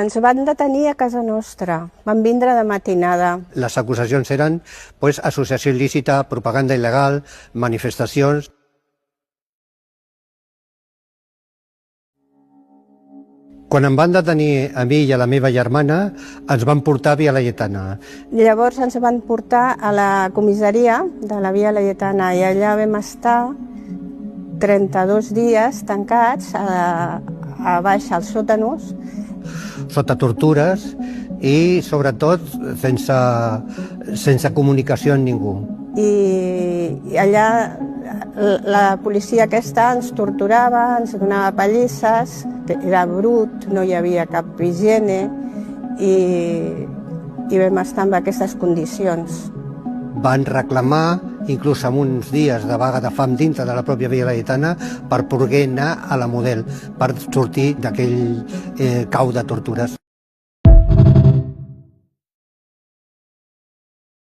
Ens van detenir a casa nostra, van vindre de matinada. Les acusacions eren associació il·lícita, propaganda il·legal, manifestacions. Quan em van detenir a mi i a la meva germana, ens van portar a Via Laietana. Llavors ens van portar a la comissaria de la Via Laietana i allà vam estar 32 dies tancats a baix als sòtanos. Sota tortures i, sobretot, sense comunicació amb ningú. I allà la policia aquesta ens torturava, ens donava pallisses, era brut, no hi havia cap higiene i vam estar en aquestes condicions. Van reclamar, inclús en uns dies de vaga de fam dintre de la pròpia Via Laietana, per poder anar a la Model, per sortir d'aquell cau de tortures.